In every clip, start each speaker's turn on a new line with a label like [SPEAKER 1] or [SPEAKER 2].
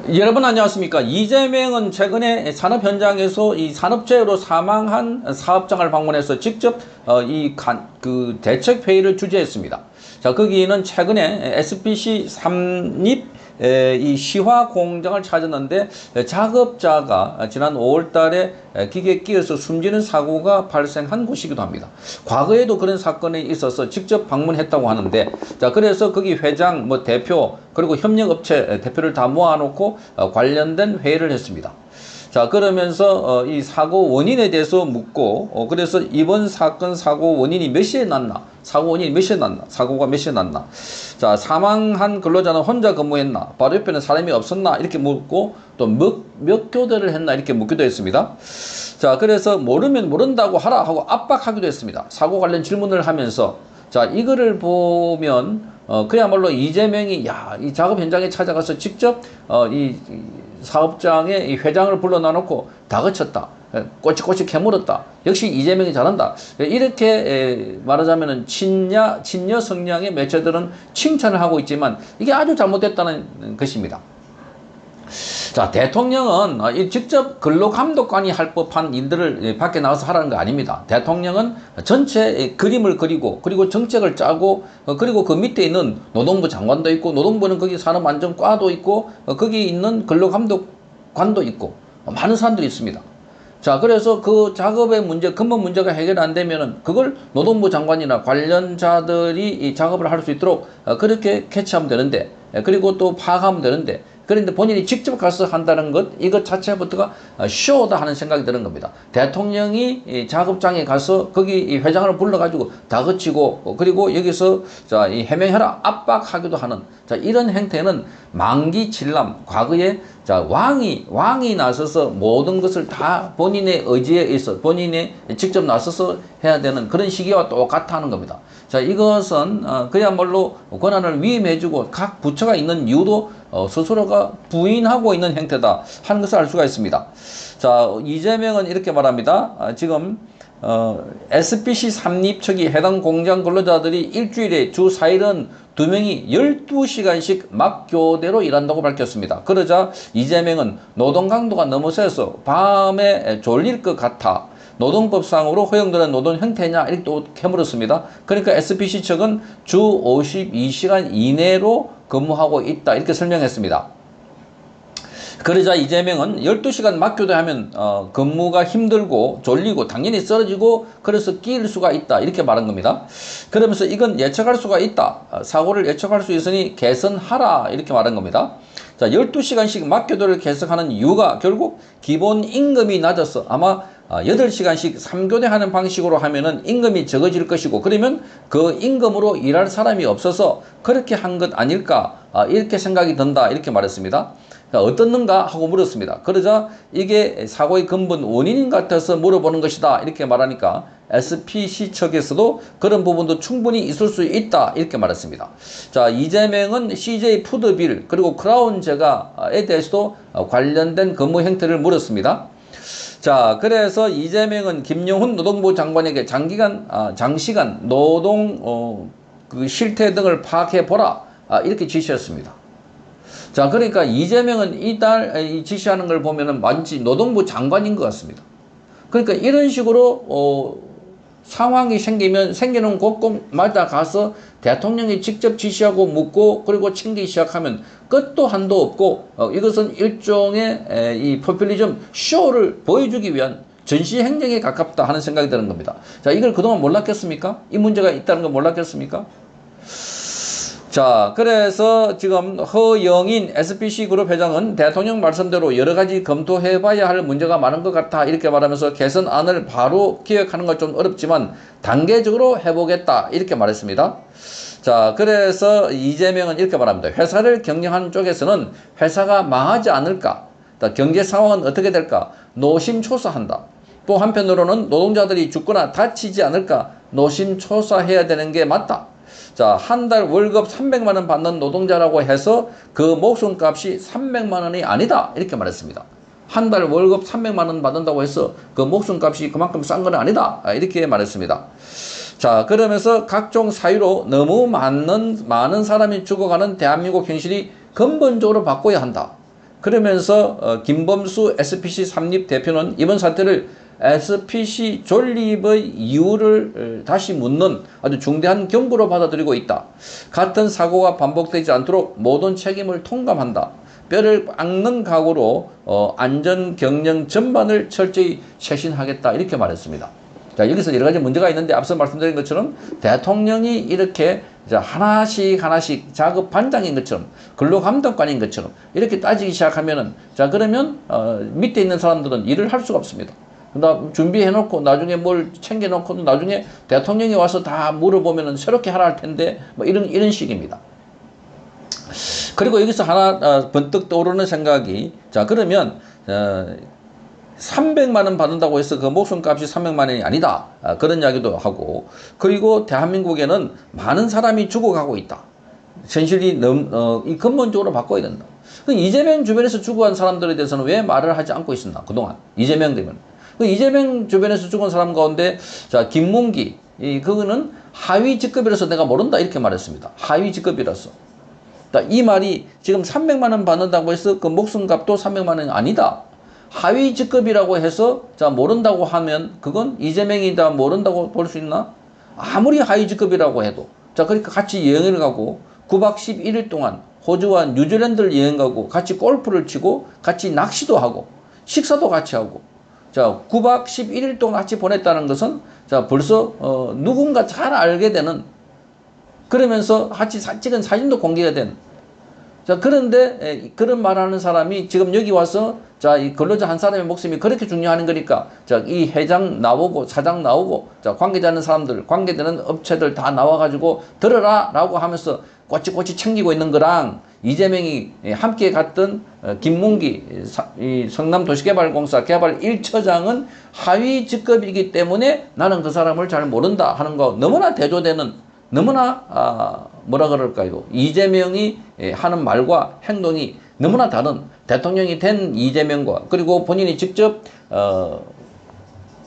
[SPEAKER 1] 여러분 안녕하십니까. 이재명은 최근에 산업 현장에서 이 산업재해로 사망한 사업장을 방문해서 직접 대책 회의를 주재했습니다. 자, 거기는 최근에 SPC 삼립 이 시화 공장을 찾았는데 작업자가 지난 5월 달에 기계에 끼어서 숨지는 사고가 발생한 곳이기도 합니다. 과거에도 그런 사건이 있어서 직접 방문했다고 하는데, 자, 그래서 거기 회장, 대표, 그리고 협력업체 대표를 다 모아놓고 관련된 회의를 했습니다. 자, 그러면서 이 사고 원인에 대해서 묻고, 그래서 이번 사건 사고 원인이 몇 시에 났나, 사고가 몇 시에 났나, 자, 사망한 근로자는 혼자 근무했나, 바로 옆에는 사람이 없었나, 이렇게 묻고, 또 몇 교대를 했나, 이렇게 묻기도 했습니다. 자, 그래서 모르면 모른다고 하라 하고 압박하기도 했습니다. 사고 관련 질문을 하면서. 자, 이거를 보면 그야말로 이재명이 이 작업 현장에 찾아가서 직접 이 사업장의 이 회장을 불러놔놓고 다그쳤다, 꼬치꼬치 캐물었다, 역시 이재명이 잘한다, 이렇게 말하자면은 친여 성향의 매체들은 칭찬을 하고 있지만 이게 아주 잘못됐다는 것입니다. 자, 대통령은 직접 근로감독관이 할 법한 일들을 밖에 나가서 하라는 거 아닙니다. 대통령은 전체 그림을 그리고, 그리고 정책을 짜고, 그리고 그 밑에 있는 노동부 장관도 있고, 노동부는 거기 산업안전과도 있고, 거기 있는 근로감독관도 있고, 많은 사람들이 있습니다. 자, 그래서 그 작업의 문제, 근본 문제가 해결 안 되면은 그걸 노동부 장관이나 관련자들이 이 작업을 할 수 있도록 그렇게 캐치하면 되는데, 그리고 또 파악하면 되는데, 그런데 본인이 직접 가서 한다는 것, 이것 자체부터가 쇼다 하는 생각이 드는 겁니다. 대통령이 작업장에 가서 거기 이 회장을 불러가지고 다그치고, 그리고 여기서 자, 해명해라 압박하기도 하는, 자, 이런 행태는 만기칠람, 과거에 자, 왕이 나서서 모든 것을 다 본인의 의지에 있어 본인이 직접 나서서 해야 되는 그런 시기와 똑같아 하는 겁니다. 자, 이것은 그야말로 권한을 위임해주고 각 부처가 있는 이유도 스스로가 부인하고 있는 행태다 하는 것을 알 수가 있습니다. 자, 이재명은 이렇게 말합니다. 지금 SPC 삼립 측이 해당 공장 근로자들이 일주일에 주 4일은 2명이 12시간씩 막교대로 일한다고 밝혔습니다. 그러자 이재명은 노동 강도가 너무 세서 밤에 졸릴 것 같아 노동법상으로 허용되는 노동 형태냐, 이렇게 또 캐물었습니다. 그러니까 SPC 측은 주 52시간 이내로 근무하고 있다, 이렇게 설명했습니다. 그러자 이재명은 12시간 막교대하면 근무가 힘들고 졸리고 당연히 쓰러지고 그래서 끼일 수가 있다, 이렇게 말한 겁니다. 그러면서 이건 예측할 수가 있다, 사고를 예측할 수 있으니 개선하라, 이렇게 말한 겁니다. 자, 12시간씩 막교대를 개선하는 이유가 결국 기본 임금이 낮아서 아마 8시간씩 3교대 하는 방식으로 하면은 임금이 적어질 것이고, 그러면 그 임금으로 일할 사람이 없어서 그렇게 한 것 아닐까, 이렇게 생각이 든다, 이렇게 말했습니다. 어떻는가 하고 물었습니다. 그러자 이게 사고의 근본 원인인 것 같아서 물어보는 것이다, 이렇게 말하니까 SPC 측에서도 그런 부분도 충분히 있을 수 있다, 이렇게 말했습니다. 자, 이재명은 CJ 푸드빌 그리고 크라운 제과에 대해서도 관련된 근무 형태를 물었습니다. 자, 그래서 이재명은 김용훈 노동부 장관에게 장시간 노동 그 실태 등을 파악해 보라, 이렇게 지시했습니다. 자, 그러니까 이재명은 이달 지시하는 걸 보면은 마치 노동부 장관인 것 같습니다. 그러니까 이런 식으로 상황이 생기는 곳곳마다 가서 대통령이 직접 지시하고 묻고 그리고 챙기기 시작하면 끝도 한도 없고, 이것은 일종의 이 포퓰리즘 쇼를 보여주기 위한 전시행정에 가깝다 하는 생각이 드는 겁니다. 자, 이걸 그동안 몰랐겠습니까? 이 문제가 있다는 걸 몰랐겠습니까? 자, 그래서 지금 허영인 SPC 그룹 회장은 대통령 말씀대로 여러 가지 검토해봐야 할 문제가 많은 것 같아, 이렇게 말하면서 개선안을 바로 기획하는 건 좀 어렵지만 단계적으로 해보겠다, 이렇게 말했습니다. 자, 그래서 이재명은 이렇게 말합니다. 회사를 경영하는 쪽에서는 회사가 망하지 않을까, 경제 상황은 어떻게 될까 노심초사한다. 또 한편으로는 노동자들이 죽거나 다치지 않을까 노심초사해야 되는 게 맞다. 자, 한 달 월급 300만 원 받는 노동자라고 해서 그 목숨값이 300만 원이 아니다, 이렇게 말했습니다. 한 달 월급 300만 원 받는다고 해서 그 목숨값이 그만큼 싼 건 아니다, 이렇게 말했습니다. 자, 그러면서 각종 사유로 너무 많은 사람이 죽어가는 대한민국 현실이 근본적으로 바꿔야 한다. 그러면서 김범수 SPC 삼립 대표는 이번 사태를 SPC 존립의 이유를 다시 묻는 아주 중대한 경고로 받아들이고 있다. 같은 사고가 반복되지 않도록 모든 책임을 통감한다. 뼈를 깎는 각오로 안전 경영 전반을 철저히 쇄신하겠다. 이렇게 말했습니다. 자, 여기서 여러 가지 문제가 있는데 앞서 말씀드린 것처럼 대통령이 이렇게 하나씩 작업 반장인 것처럼 근로감독관인 것처럼 이렇게 따지기 시작하면은 자, 그러면 밑에 있는 사람들은 일을 할 수가 없습니다. 준비해놓고 나중에 뭘 챙겨놓고도 나중에 대통령이 와서 다 물어보면은 새롭게 하라 할 텐데 뭐 이런 식입니다. 그리고 여기서 하나 번뜩 떠오르는 생각이 자, 그러면 300만 원 받는다고 해서 그 목숨값이 300만 원이 아니다. 그런 이야기도 하고, 그리고 대한민국에는 많은 사람이 죽어가고 있다. 현실이 이 근본적으로 바꿔야 된다. 이재명 주변에서 죽어간 사람들에 대해서는 왜 말을 하지 않고 있었나 그동안 이재명 되면. 이재명 주변에서 죽은 사람 가운데 자, 김문기 그거는 하위 직급이라서 내가 모른다 이렇게 말했습니다. 하위 직급이라서. 이 말이 지금 300만 원 받는다고 해서 그 목숨값도 300만 원이 아니다. 하위 직급이라고 해서 자, 모른다고 하면 그건 이재명이다 모른다고 볼 수 있나? 아무리 하위 직급이라고 해도 자, 그러니까 같이 여행을 가고 9박 11일 동안 호주와 뉴질랜드를 여행 가고 같이 골프를 치고 같이 낚시도 하고 식사도 같이 하고 자, 9박 11일 동안 같이 보냈다는 것은 자, 벌써 누군가 잘 알게 되는, 그러면서 같이 찍은 사진도 공개가 된. 자, 그런데 그런 말하는 사람이 지금 여기 와서 자, 이 근로자 한 사람의 목숨이 그렇게 중요한 거니까 자, 이 회장 나오고 사장 나오고 자, 관계되는 사람들, 관계되는 업체들 다 나와가지고 들어라 라고 하면서 꼬치꼬치 챙기고 있는 거랑 이재명이 함께 갔던 김문기 성남도시개발공사 개발 1처장은 하위 직급이기 때문에 나는 그 사람을 잘 모른다 하는 거 너무나 대조되는, 너무나 뭐라 그럴까요? 이재명이 하는 말과 행동이 너무나 다른, 대통령이 된 이재명과 그리고 본인이 직접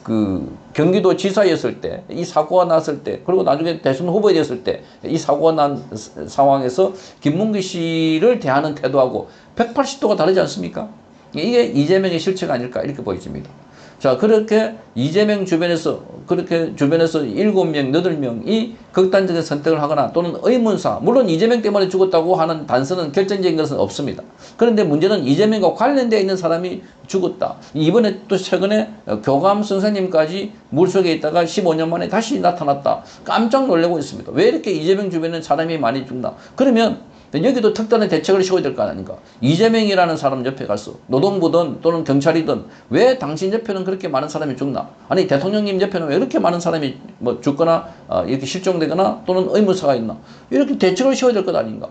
[SPEAKER 1] 그 경기도 지사였을 때 이 사고가 났을 때 그리고 나중에 대선 후보가 됐을 때 이 사고가 난 상황에서 김문기 씨를 대하는 태도하고 180도가 다르지 않습니까? 이게 이재명의 실체가 아닐까 이렇게 보여집니다. 자, 그렇게 이재명 주변에서 그렇게 7명, 8명이 극단적인 선택을 하거나 또는 의문사, 물론 이재명 때문에 죽었다고 하는 단서는 결정적인 것은 없습니다. 그런데 문제는 이재명과 관련되어 있는 사람이 죽었다. 이번에 또 최근에 교감 선생님까지 물속에 있다가 15년 만에 다시 나타났다. 깜짝 놀라고 있습니다. 왜 이렇게 이재명 주변에 사람이 많이 죽나? 그러면 여기도 특단의 대책을 세워야 될 거 아닙니까? 이재명이라는 사람 옆에 가서 노동부든 또는 경찰이든 왜 당신 옆에는 그렇게 많은 사람이 죽나? 아니 대통령님 옆에는 왜 이렇게 많은 사람이 뭐 죽거나 이렇게 실종되거나 또는 의무사가 있나? 이렇게 대책을 세워야 될 것 아닌가?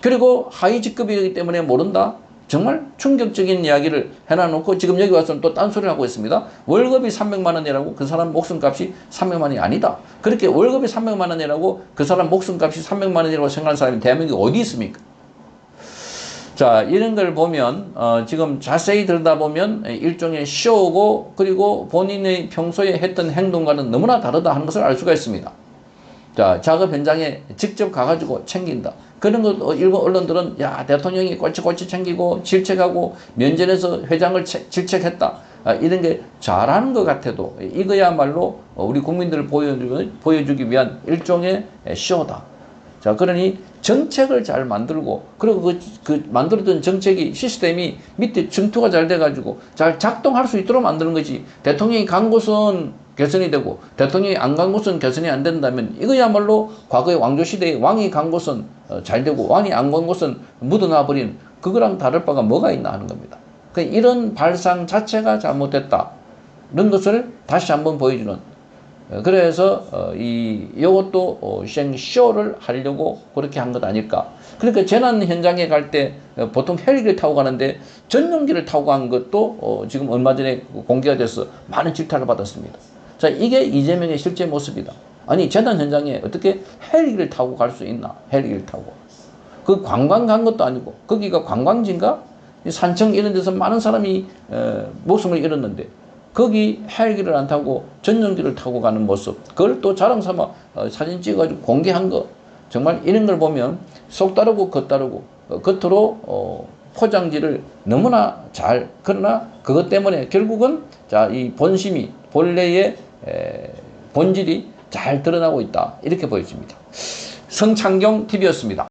[SPEAKER 1] 그리고 하위 직급이기 때문에 모른다? 정말 충격적인 이야기를 해놔놓고 지금 여기 와서는 또 딴소리를 하고 있습니다. 월급이 300만 원이라고 그 사람 목숨값이 300만 원이 아니다. 그렇게 월급이 300만 원이라고 그 사람 목숨값이 300만 원이라고 생각하는 사람이 대한민국에 어디 있습니까? 자, 이런 걸 보면 지금 자세히 들여다보면 일종의 쇼고 그리고 본인의 평소에 했던 행동과는 너무나 다르다 하는 것을 알 수가 있습니다. 자, 작업 현장에 직접 가가지고 챙긴다. 그런 것 일본 언론들은 야, 대통령이 꼬치꼬치 챙기고 질책하고 면전에서 회장을 질책했다. 이런 게 잘하는 것 같아도 이거야말로 우리 국민들을 보여주기 위한 일종의 쇼다. 자, 그러니 정책을 잘 만들고 그리고 그 만들었던 정책이 시스템이 밑에 증투가 잘 돼가지고 잘 작동할 수 있도록 만드는 거지. 대통령이 간 곳은 개선이 되고 대통령이 안 간 곳은 개선이 안 된다면 이거야말로 과거의 왕조시대에 왕이 간 곳은 잘 되고 왕이 안 간 곳은 묻어놔 버린 그거랑 다를 바가 뭐가 있나 하는 겁니다. 그러니까 이런 발상 자체가 잘못됐다. 이런 것을 다시 한번 보여주는. 그래서 이것도 쇼를 하려고 그렇게 한 것 아닐까. 그러니까 재난 현장에 갈 때 보통 헬기를 타고 가는데 전용기를 타고 간 것도 지금 얼마 전에 공개가 돼서 많은 질타를 받았습니다. 자, 이게 이재명의 실제 모습이다. 아니 재난 현장에 어떻게 헬기를 타고 갈 수 있나? 헬기를 타고. 그 관광 간 것도 아니고 거기가 관광지인가? 산청 이런 데서 많은 사람이 목숨을 잃었는데 거기 헬기를 안 타고 전용기를 타고 가는 모습, 그걸 또 자랑삼아 사진 찍어가지고 공개한 거. 정말 이런 걸 보면 속 따르고 겉 따르고 겉으로 포장지를 너무나 잘, 그러나 그것 때문에 결국은 자, 이 본심이, 본래의 본질이 잘 드러나고 있다. 이렇게 보여집니다. 성창경 TV였습니다.